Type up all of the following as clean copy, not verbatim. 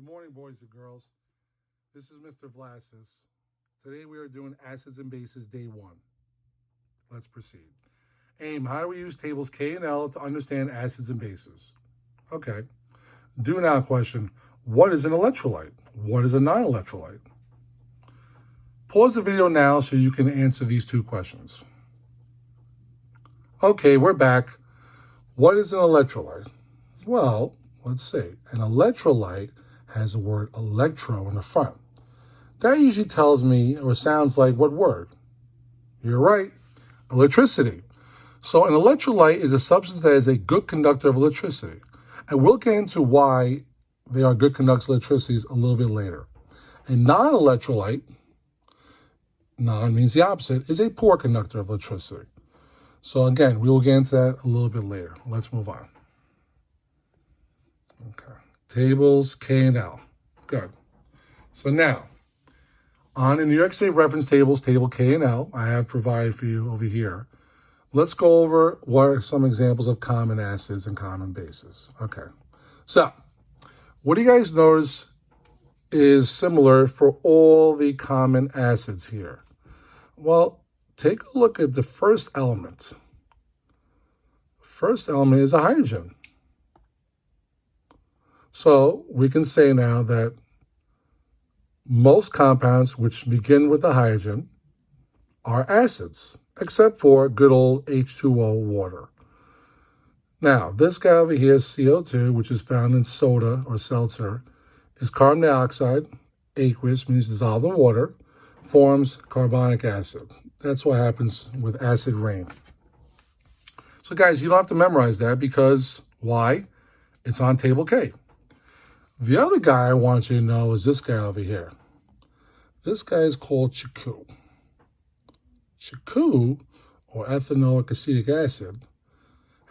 Good morning, boys and girls. This is Mr. Vlasis. Today we are doing acids and bases day 1. Let's proceed. Aim, how do we use tables K and L to understand acids and bases? Okay. Do now question, what is an electrolyte? What is a non-electrolyte? Pause the video now so you can answer these two questions. Okay, we're back. What is an electrolyte? Well, let's see. An electrolyte has the word electro in the front. That usually tells me or sounds like what word? You're right, electricity. So an electrolyte is a substance that is a good conductor of electricity. And we'll get into why they are good conductors of electricity a little bit later. A non-electrolyte, non means the opposite, is a poor conductor of electricity. So again, we will get into that a little bit later. Let's move on. Okay. Tables K and L. Good. So now, on the New York State reference tables, table K and L, I have provided for you over here. Let's go over what are some examples of common acids and common bases. Okay. So, what do you guys notice is similar for all the common acids here? Well, take a look at the first element. The first element is a hydrogen. So we can say now that most compounds which begin with a hydrogen are acids, except for good old H2O water. Now, this guy over here, CO2, which is found in soda or seltzer, is carbon dioxide, aqueous, means dissolved in water, forms carbonic acid. That's what happens with acid rain. So guys, you don't have to memorize that because, why? It's on table K. The other guy I want you to know is this guy over here. This guy is called CHQ. CHQ, or ethanoic acetic acid.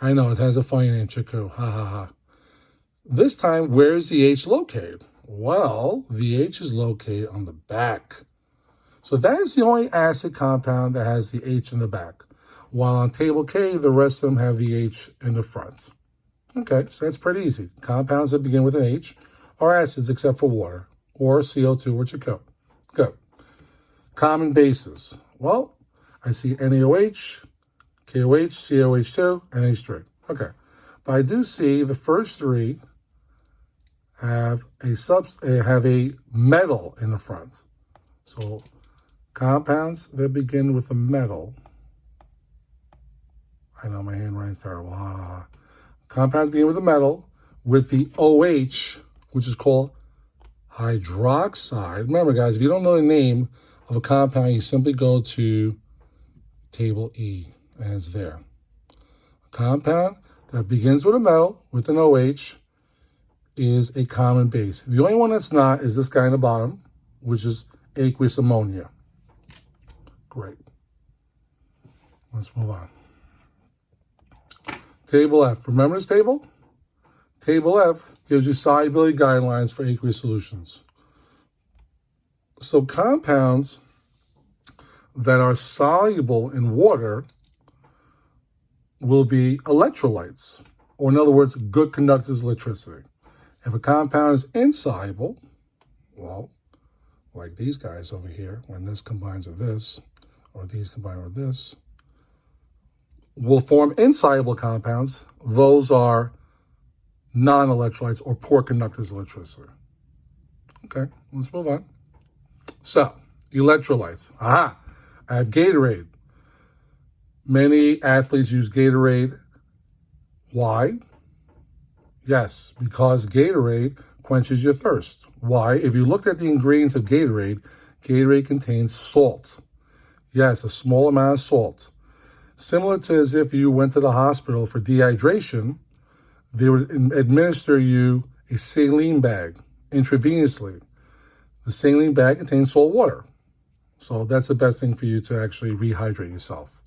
I know, it has a funny name, CHQ. Ha ha ha. This time, where is the H located? Well, the H is located on the back. So that is the only acid compound that has the H in the back. While on table K, the rest of them have the H in the front. Okay, so that's pretty easy. Compounds that begin with an H are acids except for water, or CO2 or CHQ. Good. Common bases. Well, I see NaOH, KOH, COH2, and H3. Okay. But I do see the first three have a metal in the front. So compounds that begin with a metal. I know my handwriting's terrible. Compounds begin with a metal with the OH, which is called hydroxide. Remember, guys, if you don't know the name of a compound, you simply go to table E, and it's there. A compound that begins with a metal with an OH is a common base. The only one that's not is this guy in the bottom, which is aqueous ammonia. Great. Let's move on. Table F. Remember this table? Table F gives you solubility guidelines for aqueous solutions. So compounds that are soluble in water will be electrolytes, or in other words, good conductors of electricity. If a compound is insoluble, well, like these guys over here, when this combines with this, or these combine with this, will form insoluble compounds. Those are non-electrolytes or poor conductors of electricity. Okay, let's move on. So, electrolytes. Aha, I have Gatorade. Many athletes use Gatorade. Why? Yes, because Gatorade quenches your thirst. Why? If you looked at the ingredients of Gatorade, Gatorade contains salt. Yes, a small amount of salt. Similar to as if you went to the hospital for dehydration, they would administer you a saline bag intravenously. The saline bag contains salt water. So that's the best thing for you to actually rehydrate yourself.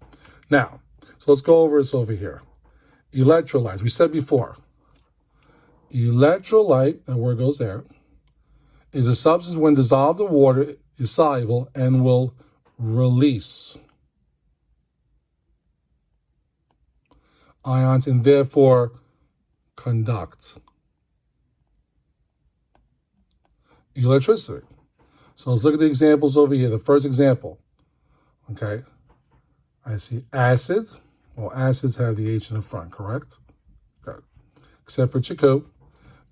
Now, so let's go over this over here. Electrolytes. We said before, electrolyte, that word goes there, is a substance when dissolved in water is soluble and will release ions and therefore conduct. electricity. So let's look at the examples over here. The first example, okay? I see acid. Well, acids have the H in the front, correct? Good. Except for Chico.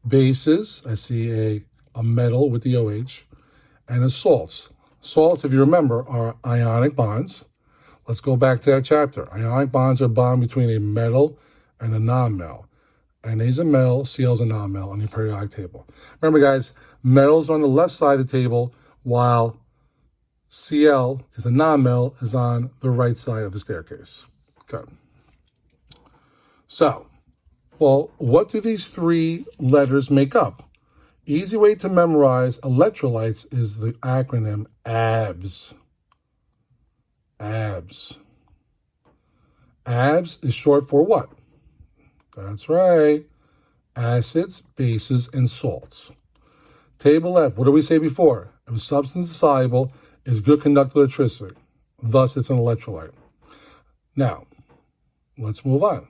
Bases, I see a metal with the OH. And the salts. Salts, if you remember, are ionic bonds. Let's go back to that chapter. Ionic bonds are a bond between a metal and a non-metal. Na is a metal, Cl is a non-metal on the periodic table. Remember, guys, metals are on the left side of the table, while Cl is a non-metal, is on the right side of the staircase. Good. So, well, what do these three letters make up? Easy way to memorize electrolytes is the acronym ABS. ABS. ABS is short for what? That's right. Acids, bases, and salts. Table F, what did we say before? If a substance is soluble, it's good conductor of electricity. Thus, it's an electrolyte. Now, let's move on.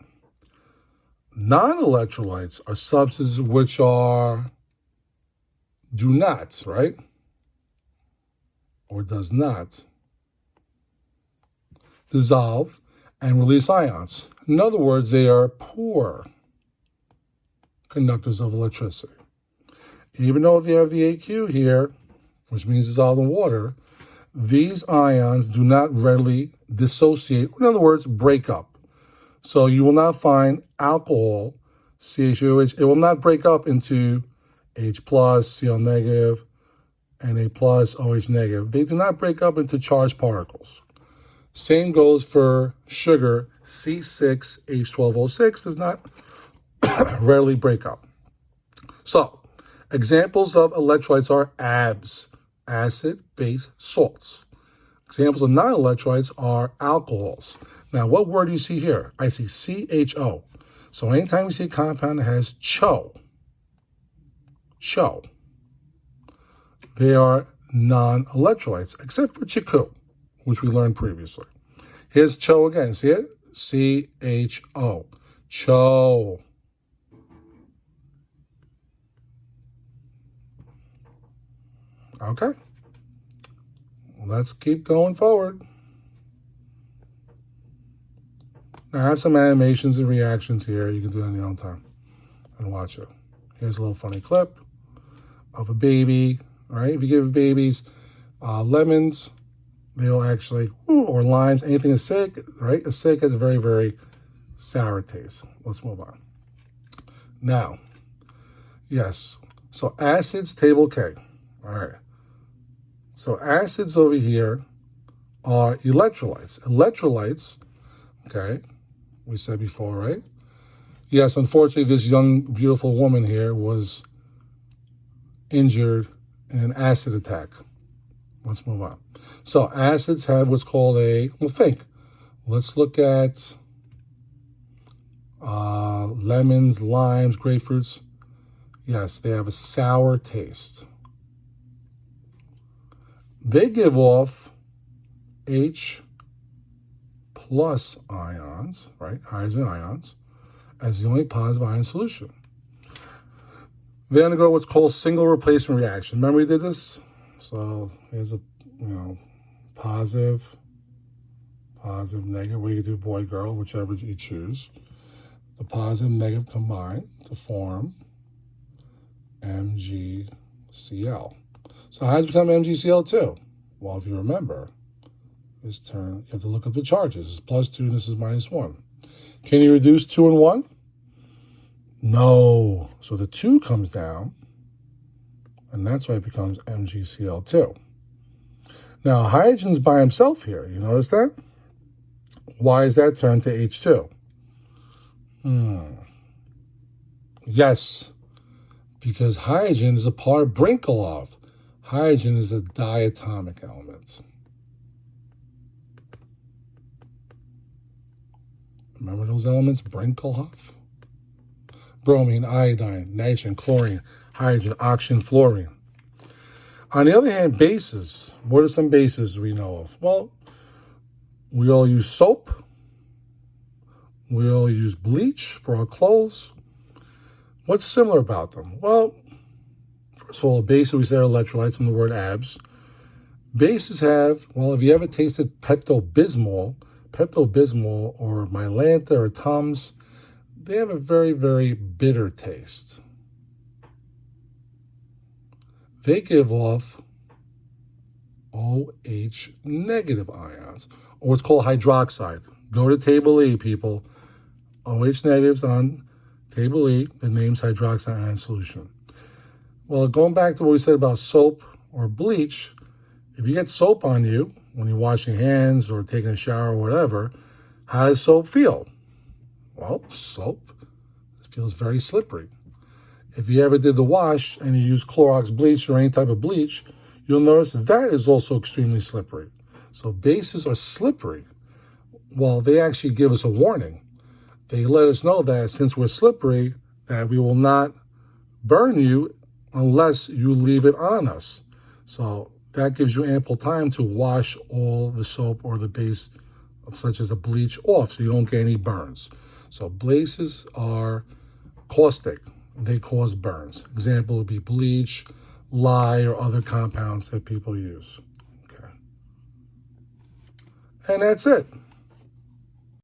Non-electrolytes are substances which do not, right? Or does not dissolve and release ions. In other words, they are poor conductors of electricity. Even though they have the AQ here, which means dissolved in water, these ions do not readily dissociate, in other words, break up. So you will not find alcohol, CHOH, it will not break up into H plus, Cl negative, Na plus, OH negative. They do not break up into charged particles. Same goes for sugar, C6H12O6 does not readily break up. So, examples of electrolytes are ABS, acid, base, salts. Examples of non-electrolytes are alcohols. Now, what word do you see here? I see CHO. So anytime you see a compound that has CHO, they are non-electrolytes, except for Chiku, which we learned previously. Here's CHO again. See it? C-H-O. CHO. Okay. Let's keep going forward. Now, I have some animations and reactions here. You can do it on your own time and watch it. Here's a little funny clip of a baby, right? If you give babies lemons, they'll actually, or limes, anything acidic, right? Acidic has a very, very sour taste. Let's move on. Now, yes, so acids, table K. All right. So acids over here are electrolytes. Electrolytes, okay, we said before, right? Yes, unfortunately, this young, beautiful woman here was injured in an acid attack. Let's move on. So acids have what's called let's look at lemons, limes, grapefruits. Yes, they have a sour taste. They give off H plus ions, right? Hydrogen ions, as the only positive ion solution. They undergo what's called single replacement reaction. Remember we did this? So here's a, positive, negative. We could do boy, girl, whichever you choose. The positive and negative combine to form MgCl. So how does it become MgCl2? Well, if you remember, you have to look up the charges. This is plus 2 and this is minus 1. Can you reduce 2 and 1? No. So the 2 comes down, and that's why it becomes MgCl2. Now, hydrogen's by himself here. You notice that? Why is that turned to H2? Yes, because hydrogen is a part of Brinkelhoff. Hydrogen is a diatomic element. Remember those elements? Brinkelhoff? Bromine, iodine, nitrogen, chlorine, hydrogen, oxygen, fluorine. On the other hand, bases. What are some bases we know of? Well, we all use soap. We all use bleach for our clothes. What's similar about them? Well, So a base, we said electrolytes from the word abs. Bases have, well, have you ever tasted Pepto-Bismol or Mylanta or Tums? They have a very, very bitter taste. They give off OH negative ions, or what's called hydroxide. Go to table E, people. OH negatives on table E, the name's hydroxide ion solution. Well, going back to what we said about soap or bleach, if you get soap on you when you're washing hands or taking a shower or whatever, how does soap feel? Well, soap feels very slippery. If you ever did the wash and you use Clorox bleach or any type of bleach, you'll notice that is also extremely slippery. So bases are slippery. Well, they actually give us a warning. They let us know that since we're slippery, that we will not burn you unless you leave it on us. So that gives you ample time to wash all the soap or the base, such as a bleach, off so you don't get any burns. So bases are caustic. They cause burns. Example would be bleach, lye, or other compounds that people use. Okay. And that's it.